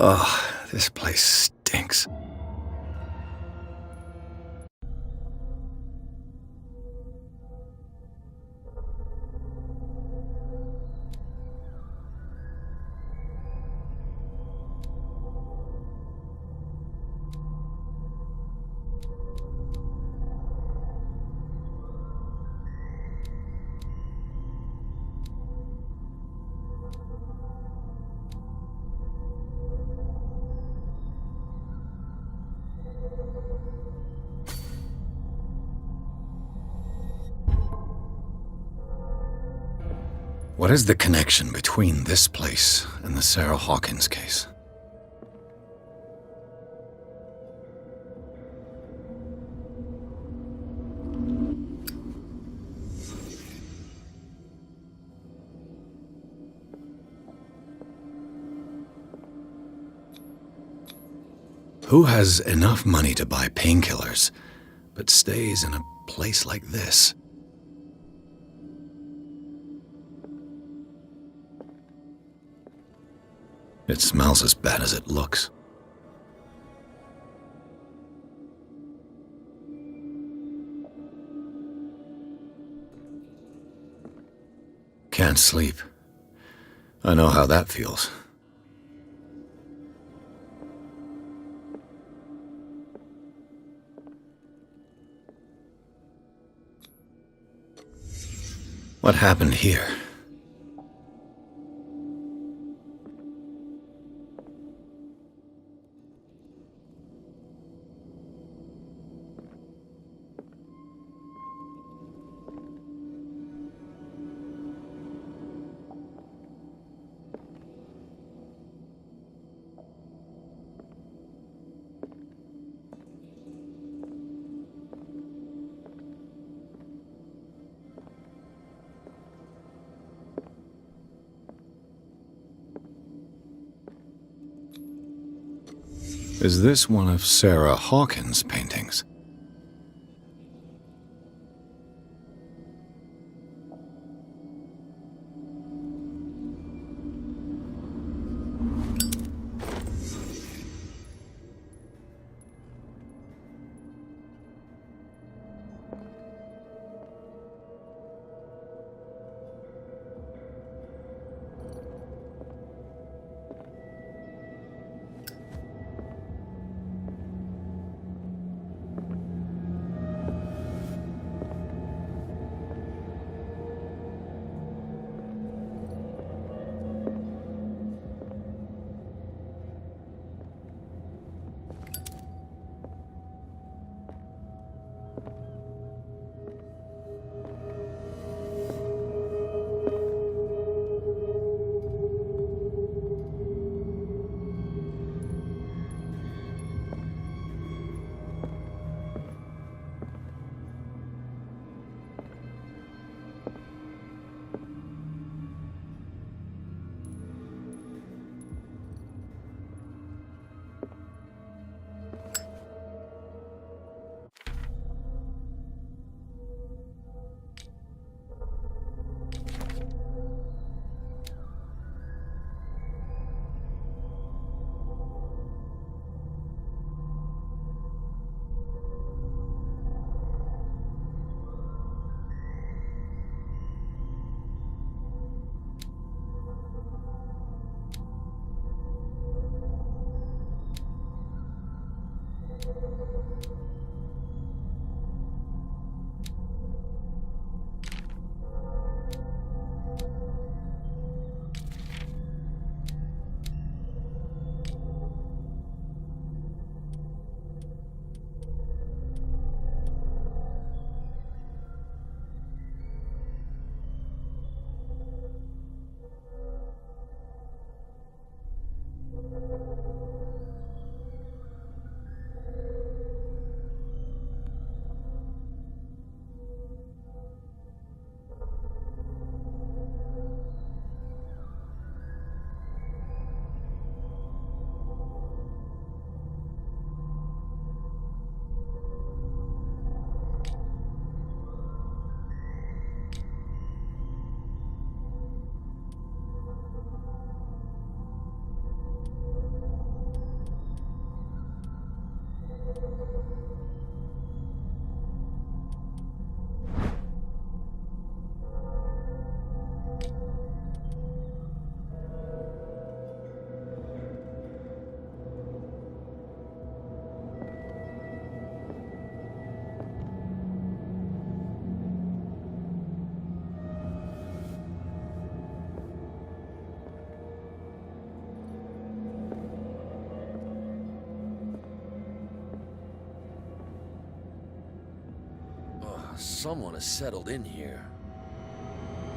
Ugh, this place stinks. What is the connection between this place and the Sarah Hawkins case? Who has enough money to buy painkillers, but stays in a place like this? It smells as bad as it looks. Can't sleep. I know how that feels. What happened here? Is this one of Sarah Hawkins' paintings? Someone has settled in here.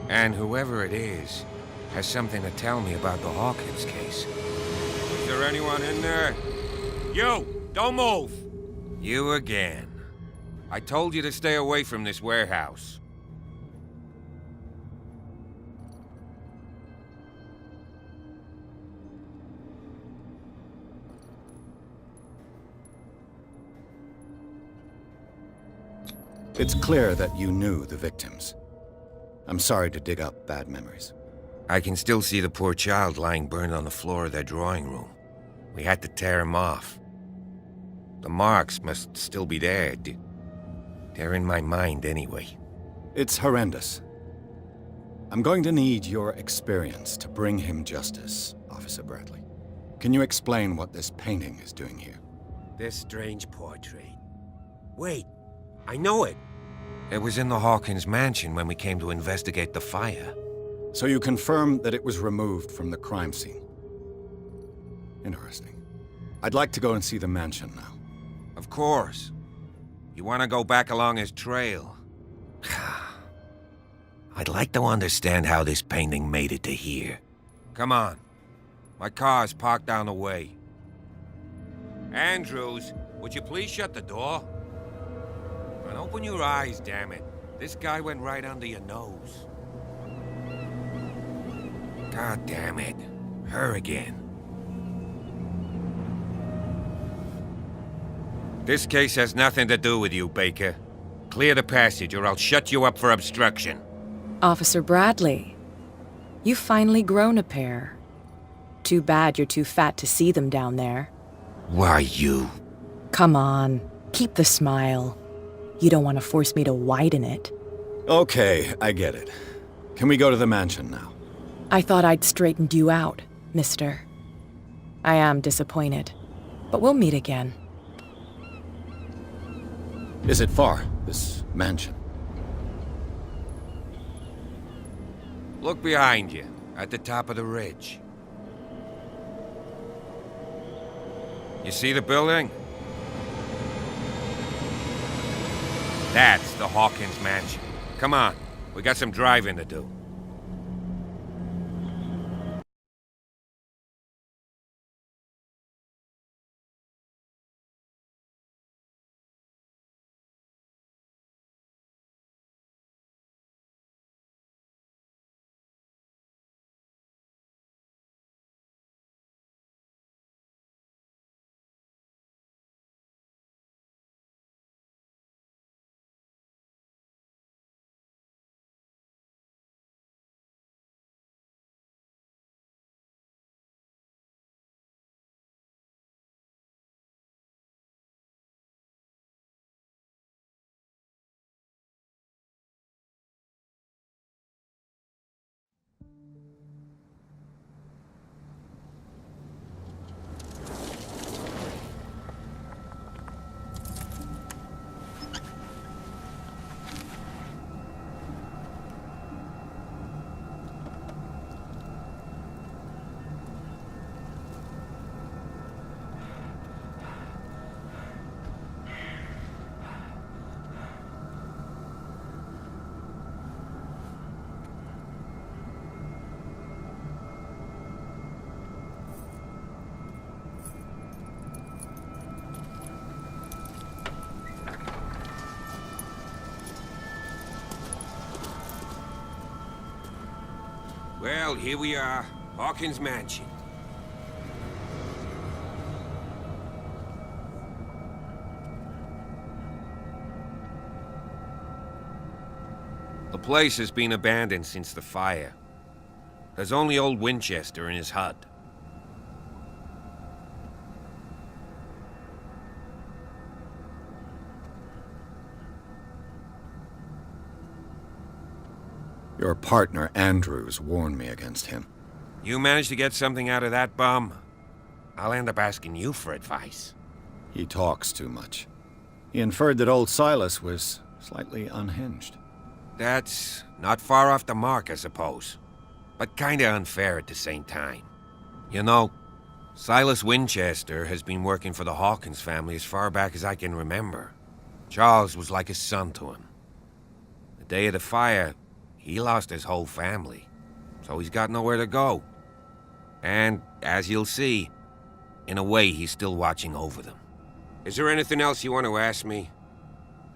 And whoever it is has something to tell me about the Hawkins case. Is there anyone in there? You! Don't move! You again. I told you to stay away from this warehouse. It's clear that you knew the victims. I'm sorry to dig up bad memories. I can still see the poor child lying burned on the floor of their drawing room. We had to tear him off. The marks must still be there. They're in my mind anyway. It's horrendous. I'm going to need your experience to bring him justice, Officer Bradley. Can you explain what this painting is doing here? This strange portrait. Wait, I know it. It was in the Hawkins mansion when we came to investigate the fire. So you confirm that it was removed from the crime scene? Interesting. I'd like to go and see the mansion now. Of course. You want to go back along his trail? I'd like to understand how this painting made it to here. Come on. My car's parked down the way. Andrews, would you please shut the door? And open your eyes, damn it. This guy went right under your nose. God damn it. Her again. This case has nothing to do with you, Baker. Clear the passage or I'll shut you up for obstruction. Officer Bradley, you've finally grown a pair. Too bad you're too fat to see them down there. Why, you? Come on, keep the smile. You don't want to force me to widen it. Okay, I get it. Can we go to the mansion now? I thought I'd straightened you out, mister. I am disappointed, but we'll meet again. Is it far, this mansion? Look behind you, at the top of the ridge. You see the building? That's the Hawkins mansion. Come on, we got some driving to do. Well, here we are, Hawkins Mansion. The place has been abandoned since the fire. There's only old Winchester in his hut. Your partner, Andrews, warned me against him. You managed to get something out of that bum? I'll end up asking you for advice. He talks too much. He inferred that old Silas was slightly unhinged. That's not far off the mark, I suppose. But kinda unfair at the same time. You know, Silas Winchester has been working for the Hawkins family as far back as I can remember. Charles was like a son to him. The day of the fire, he lost his whole family, so he's got nowhere to go. And, as you'll see, in a way, he's still watching over them. Is there anything else you want to ask me?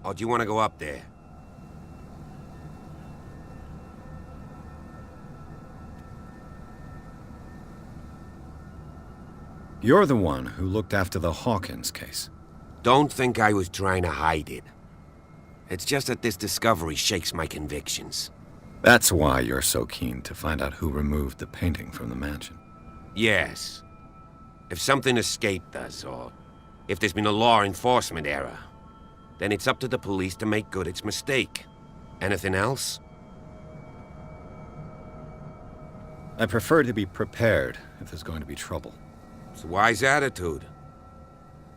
Or do you want to go up there? You're the one who looked after the Hawkins case. Don't think I was trying to hide it. It's just that this discovery shakes my convictions. That's why you're so keen to find out who removed the painting from the mansion. Yes. If something escaped us, or if there's been a law enforcement error, then it's up to the police to make good its mistake. Anything else? I prefer to be prepared if there's going to be trouble. It's a wise attitude.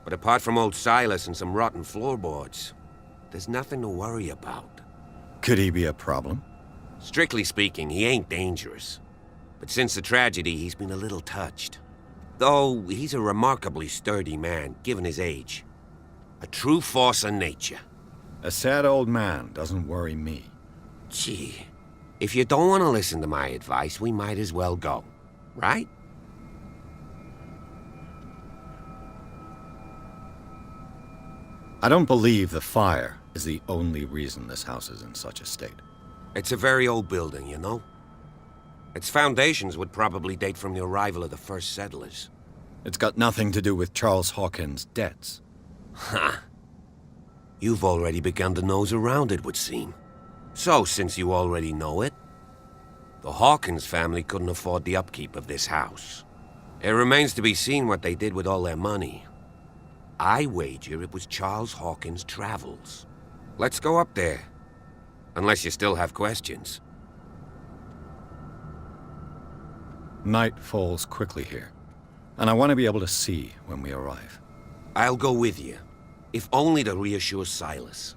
But apart from old Silas and some rotten floorboards, there's nothing to worry about. Could he be a problem? Strictly speaking, he ain't dangerous. But since the tragedy, he's been a little touched. Though he's a remarkably sturdy man, given his age. A true force of nature. A sad old man doesn't worry me. Gee, if you don't want to listen to my advice, we might as well go. Right? I don't believe the fire is the only reason this house is in such a state. It's a very old building, you know? Its foundations would probably date from the arrival of the first settlers. It's got nothing to do with Charles Hawkins' debts. Ha! You've already begun to nose around, it would seem. So, since you already know it, the Hawkins family couldn't afford the upkeep of this house. It remains to be seen what they did with all their money. I wager it was Charles Hawkins' travels. Let's go up there. Unless you still have questions. Night falls quickly here, and I want to be able to see when we arrive. I'll go with you, if only to reassure Silas.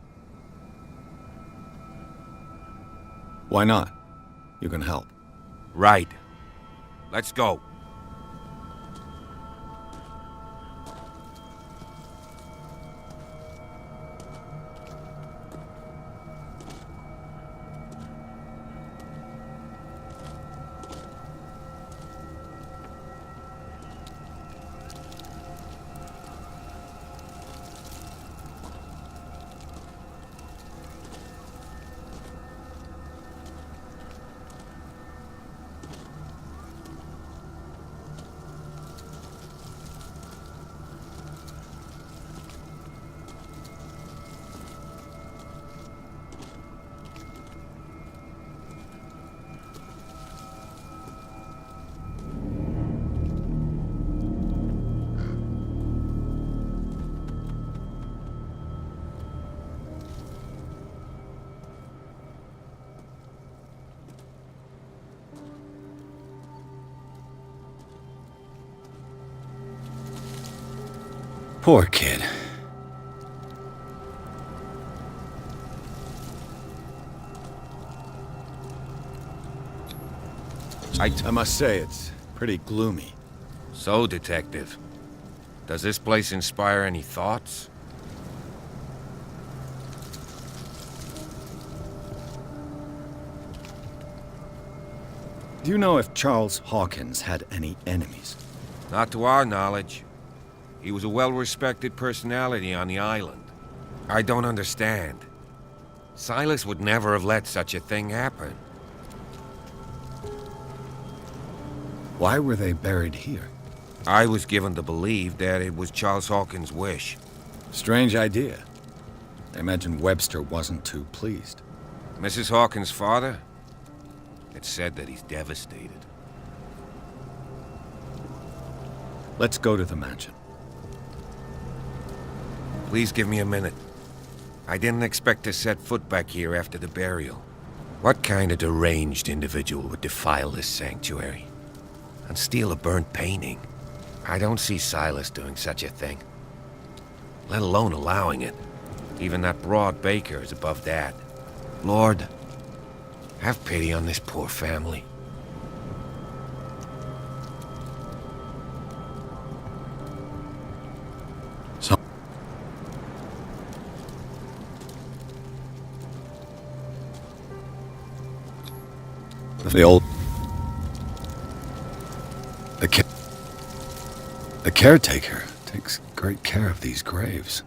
Why not? You can help. Right. Let's go. Poor kid. I must say, it's pretty gloomy. So, Detective, does this place inspire any thoughts? Do you know if Charles Hawkins had any enemies? Not to our knowledge. He was a well-respected personality on the island. I don't understand. Silas would never have let such a thing happen. Why were they buried here? I was given to believe that it was Charles Hawkins' wish. Strange idea. I imagine Webster wasn't too pleased. Mrs. Hawkins' father? It's said that he's devastated. Let's go to the mansion. Please give me a minute. I didn't expect to set foot back here after the burial. What kind of deranged individual would defile this sanctuary? And steal a burnt painting? I don't see Silas doing such a thing. Let alone allowing it. Even that broad baker is above that. Lord, have pity on this poor family. The old... The caretaker takes great care of these graves.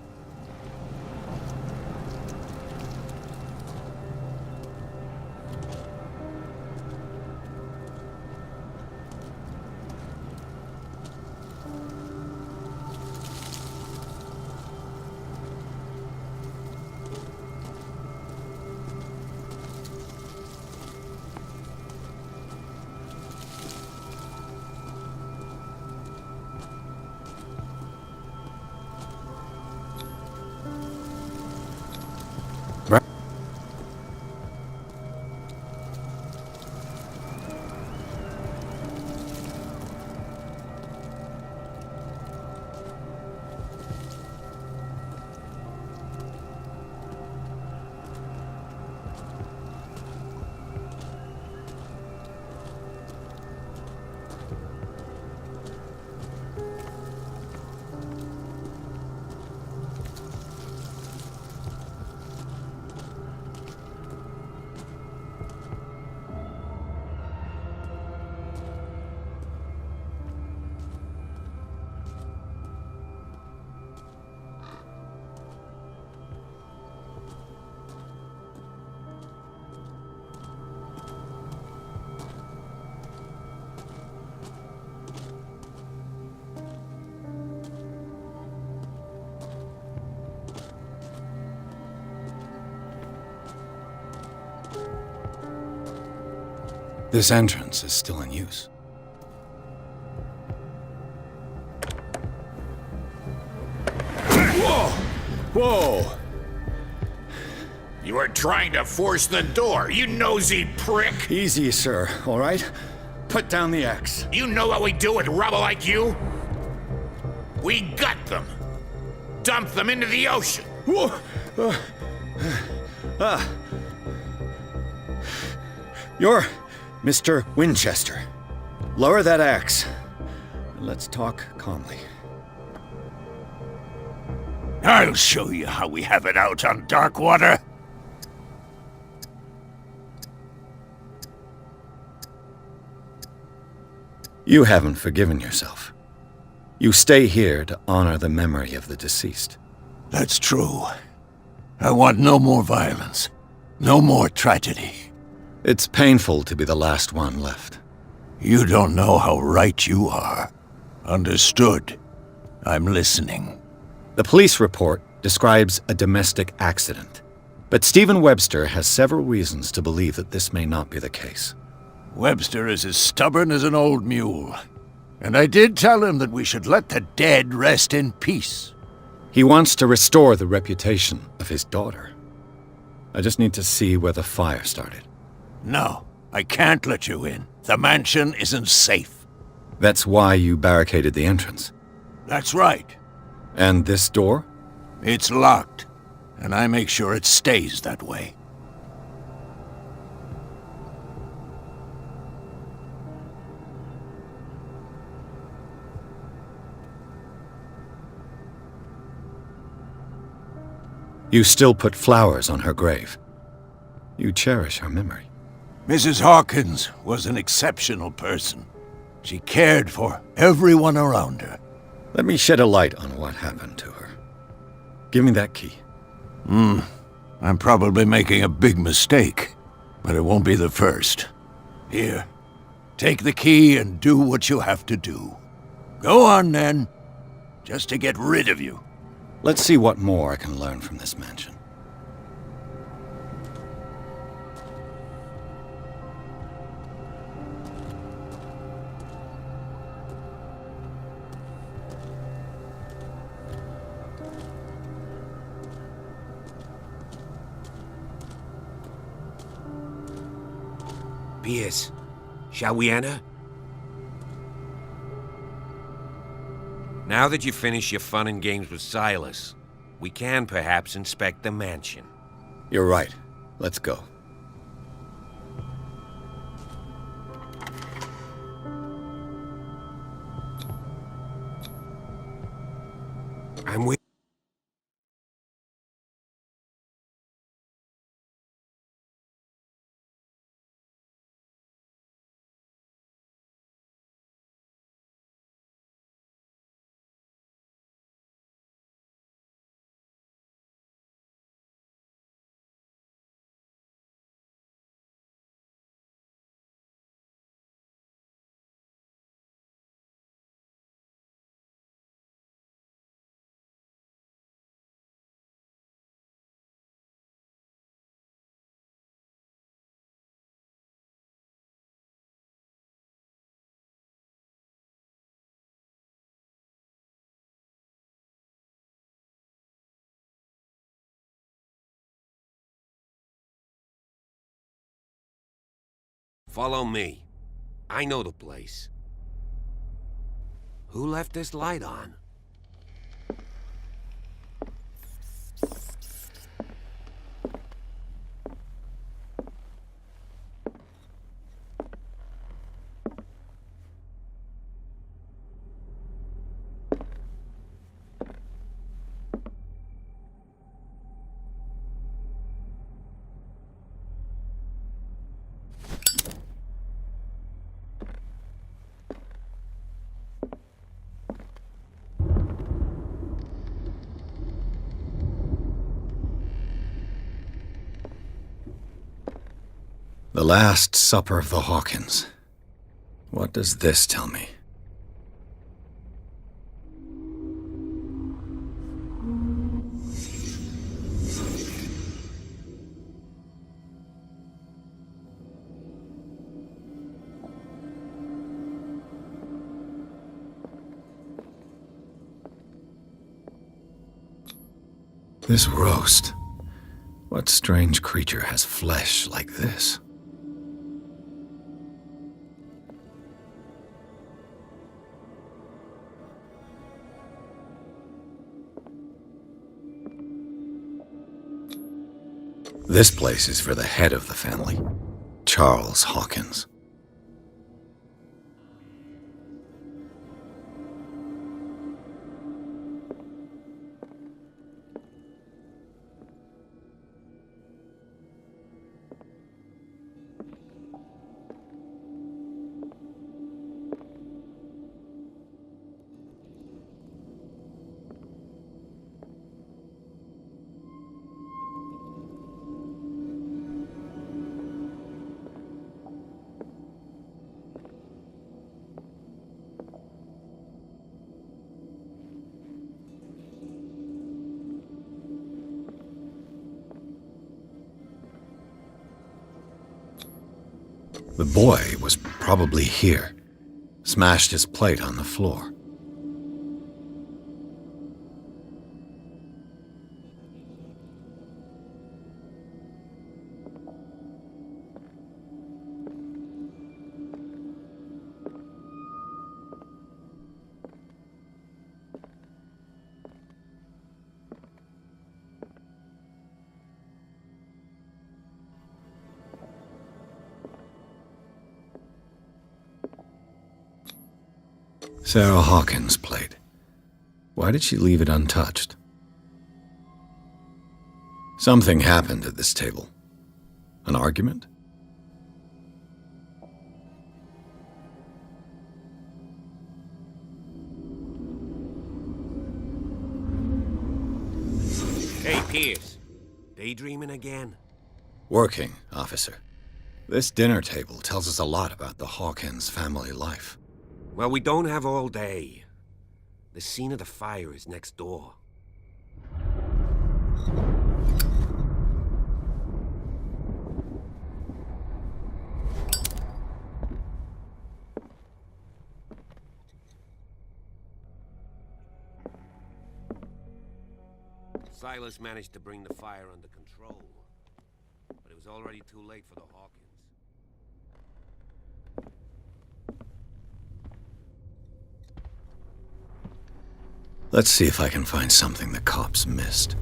This entrance is still in use. Whoa! Whoa! You were trying to force the door, you nosy prick! Easy, sir, all right? Put down the axe. You know what we do with rubble like you? We gut them. Dump them into the ocean. Whoa! You're Mr. Winchester. Lower that axe. Let's talk calmly. I'll show you how we have it out on Darkwater. You haven't forgiven yourself. You stay here to honor the memory of the deceased. That's true. I want no more violence. No more tragedy. It's painful to be the last one left. You don't know how right you are. Understood. I'm listening. The police report describes a domestic accident, but Stephen Webster has several reasons to believe that this may not be the case. Webster is as stubborn as an old mule. And I did tell him that we should let the dead rest in peace. He wants to restore the reputation of his daughter. I just need to see where the fire started. No, I can't let you in. The mansion isn't safe. That's why you barricaded the entrance. That's right. And this door? It's locked, and I make sure it stays that way. You still put flowers on her grave. You cherish her memory. Mrs. Hawkins was an exceptional person. She cared for everyone around her. Let me shed a light on what happened to her. Give me that key. I'm probably making a big mistake, but it won't be the first. Here, take the key and do what you have to do. Go on, then. Just to get rid of you. Let's see what more I can learn from this mansion. Pierce, shall we enter? Now that you've finished your fun and games with Silas, we can perhaps inspect the mansion. You're right. Let's go. I'm with Follow me. I know the place. Who left this light on? The Last Supper of the Hawkins. What does this tell me? This roast. What strange creature has flesh like this? This place is for the head of the family, Charles Hawkins. The boy was probably here, smashed his plate on the floor. Sarah Hawkins' plate. Why did she leave it untouched? Something happened at this table. An argument? Hey, Pierce. Daydreaming again? Working, officer. This dinner table tells us a lot about the Hawkins family life. Well, we don't have all day. The scene of the fire is next door. Silas managed to bring the fire under control, but it was already too late for the Hawkins. Let's see if I can find something the cops missed.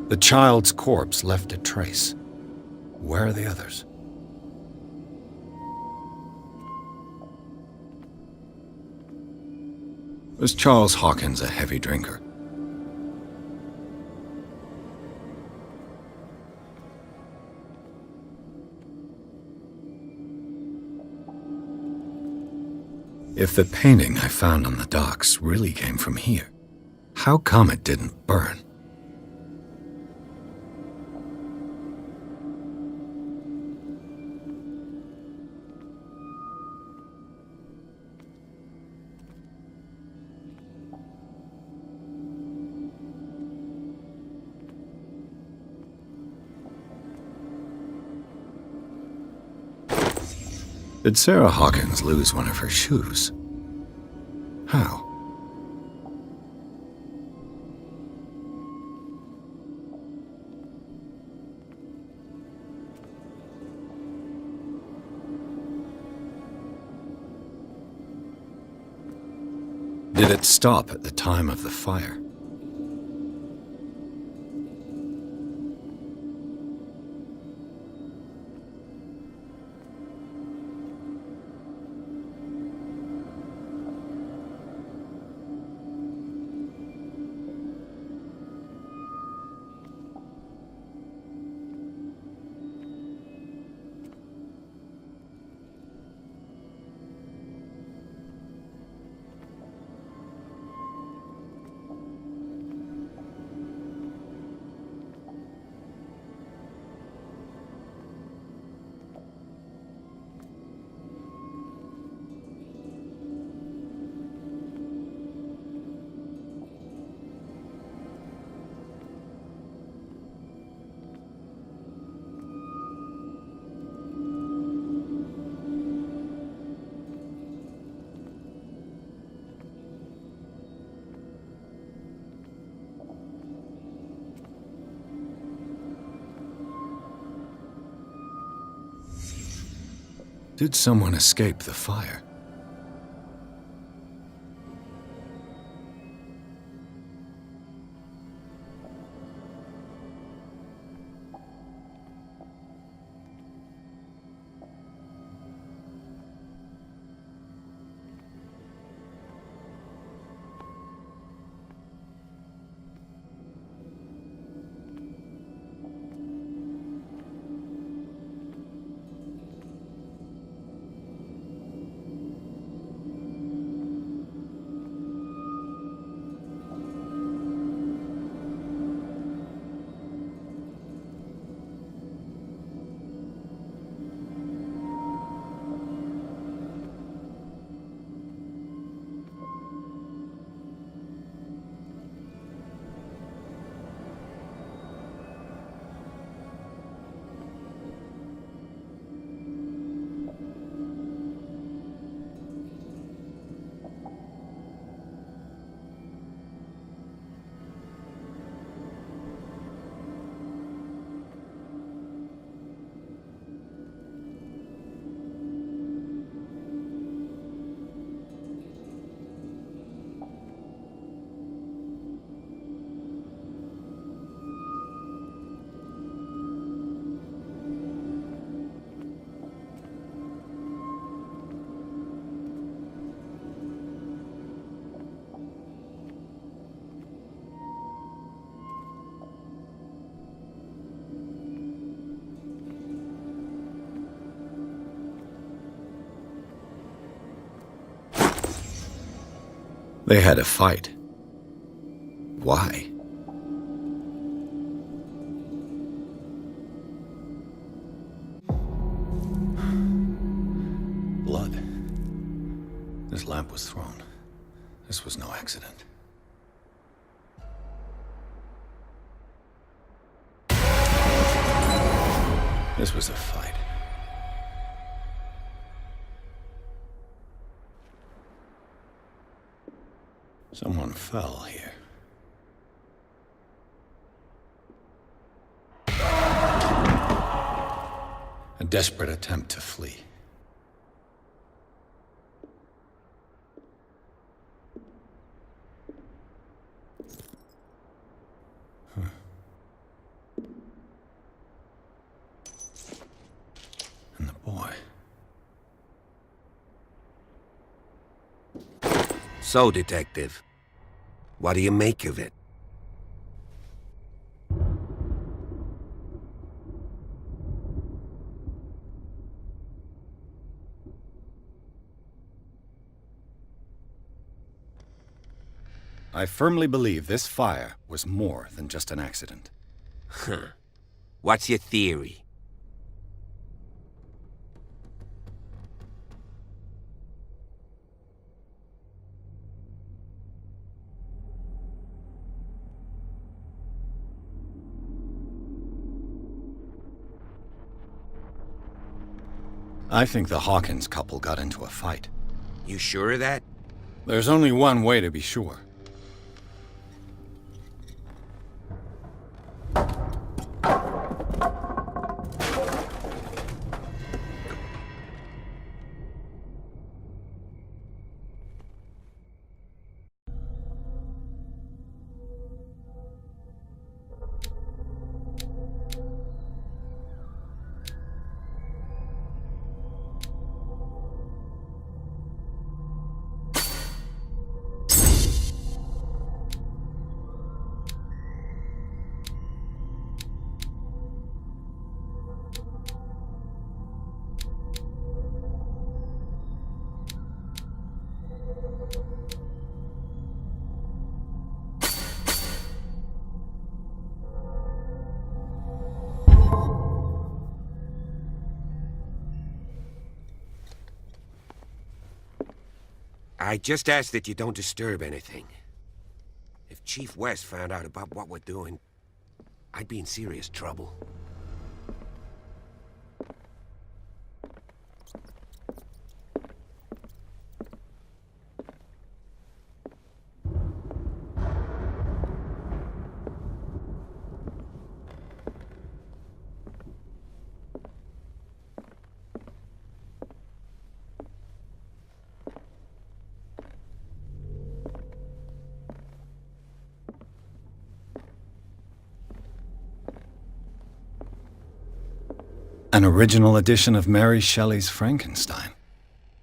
The child's corpse left a trace. Where are the others? Was Charles Hawkins a heavy drinker? If the painting I found on the docks really came from here, how come it didn't burn? Did Sarah Hawkins lose one of her shoes? How? Did it stop at the time of the fire? Did someone escape the fire? They had a fight. Why? Blood. This lamp was thrown. This was no accident. This was a fight. Someone fell here. A desperate attempt to flee. And the boy. So, Detective, what do you make of it? I firmly believe this fire was more than just an accident. Huh. What's your theory? I think the Hawkins couple got into a fight. You sure of that? There's only one way to be sure. I just ask that you don't disturb anything. If Chief West found out about what we're doing, I'd be in serious trouble. An original edition of Mary Shelley's Frankenstein,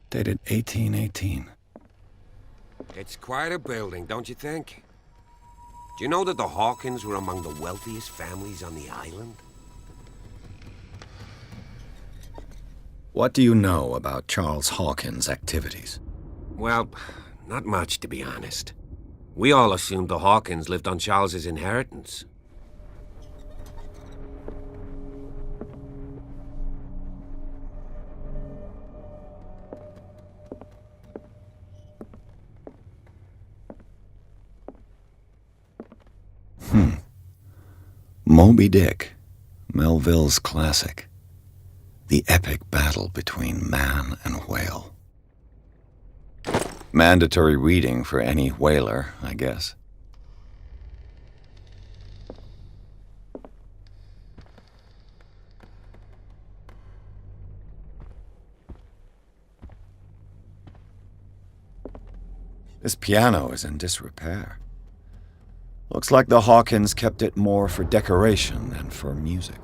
dated 1818. It's quite a building, don't you think? Do you know that the Hawkins were among the wealthiest families on the island? What do you know about Charles Hawkins' activities? Well, not much, to be honest. We all assumed the Hawkins lived on Charles's inheritance. Moby Dick, Melville's classic. The epic battle between man and whale. Mandatory reading for any whaler, I guess. This piano is in disrepair. Looks like the Hawkins kept it more for decoration than for music.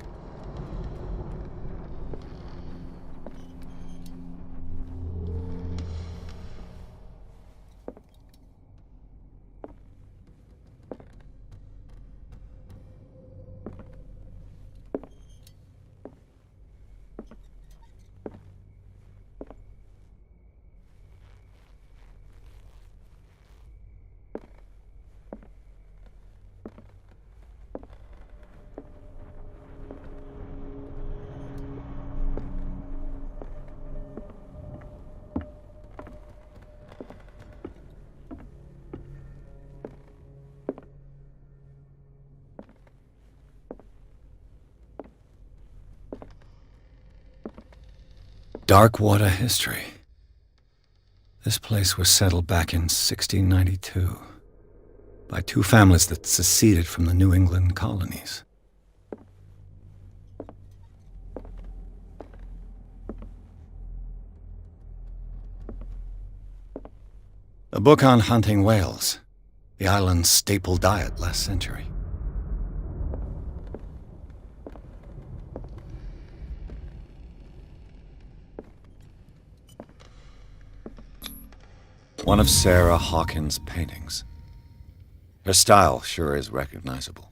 Darkwater history. This place was settled back in 1692 by two families that seceded from the New England colonies. A book on hunting whales, the island's staple diet last century. One of Sarah Hawkins' paintings. Her style sure is recognizable.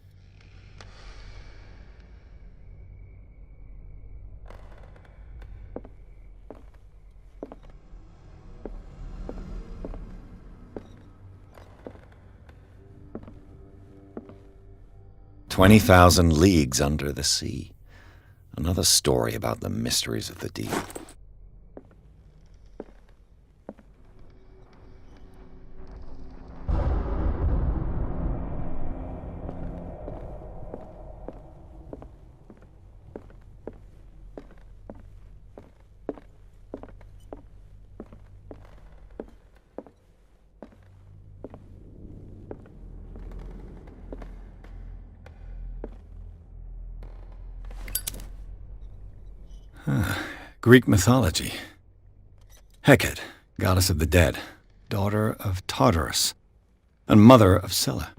"20,000 Leagues Under the Sea." Another story about the mysteries of the deep. Greek mythology. Hecate, goddess of the dead, daughter of Tartarus, and mother of Scylla.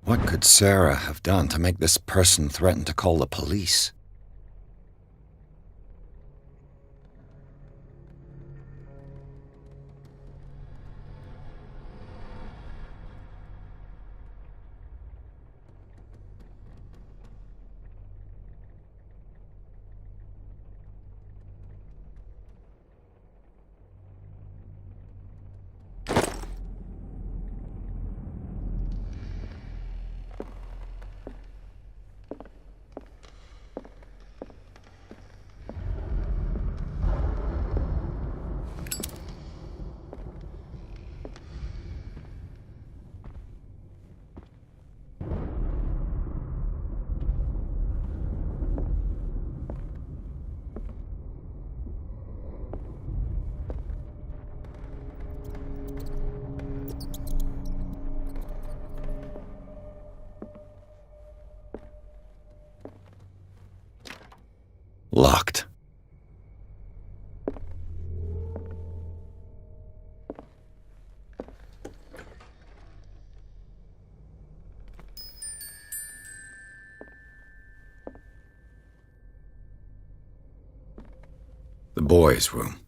What could Sarah have done to make this person threaten to call the police? Locked. The boys' room.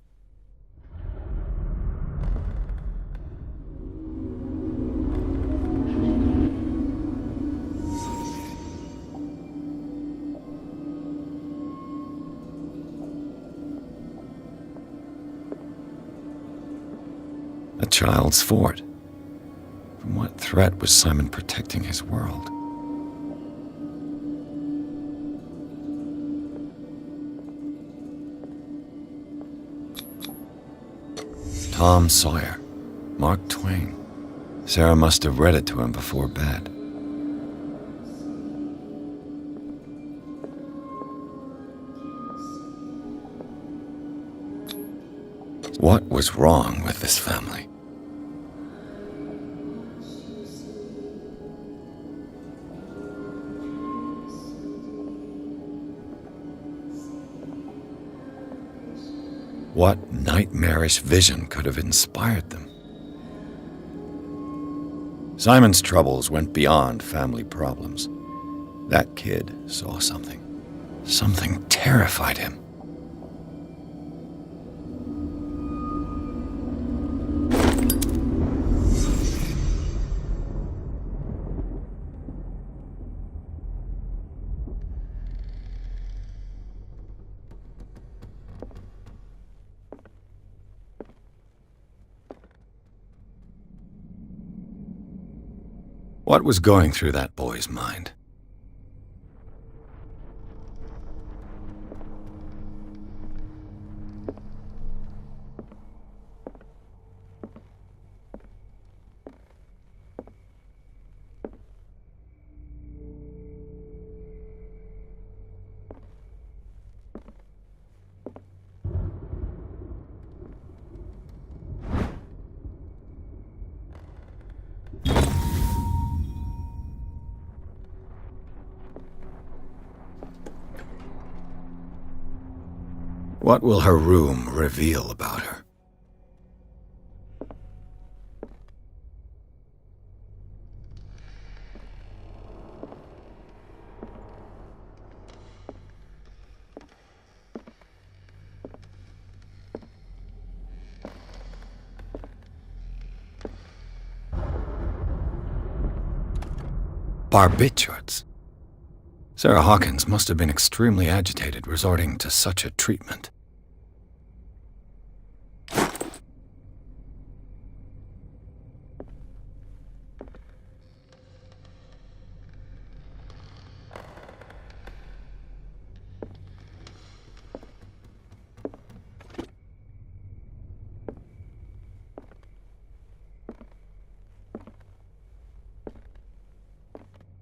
A child's fort. From what threat was Simon protecting his world? Tom Sawyer. Mark Twain. Sarah must have read it to him before bed. What was wrong with this family? What nightmarish vision could have inspired them? Simon's troubles went beyond family problems. That kid saw something. Something terrified him. What was going through that boy's mind? What will her room reveal about her? Barbiturates. Sarah Hawkins must have been extremely agitated resorting to such a treatment.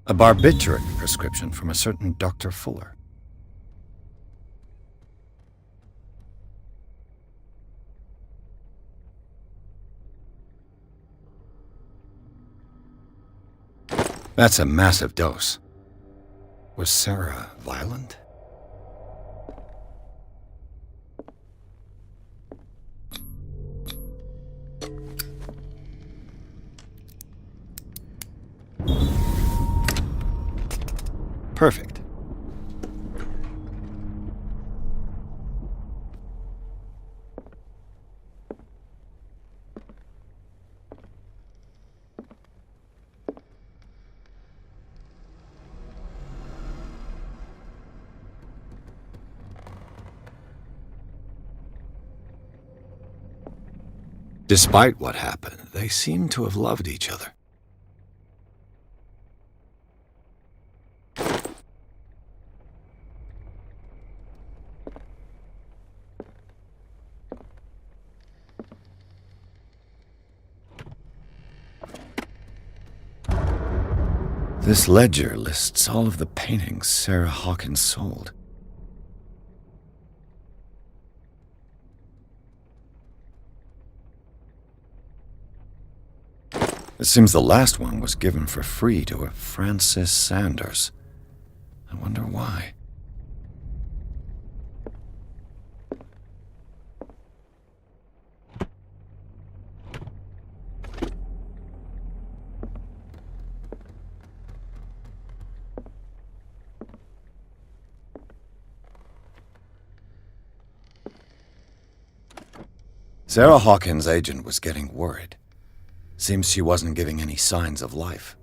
A barbiturate prescription from a certain Dr. Fuller. That's a massive dose. Was Sarah violent? Perfect. Despite what happened, they seem to have loved each other. This ledger lists all of the paintings Sarah Hawkins sold. It seems the last one was given for free to a Francis Sanders. I wonder why. Sarah Hawkins' agent was getting worried. Seems she wasn't giving any signs of life.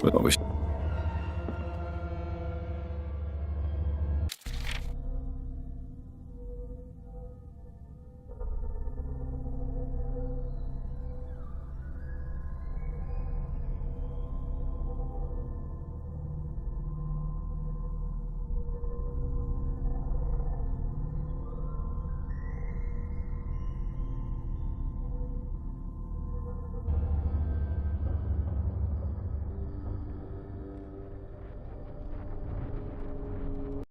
What was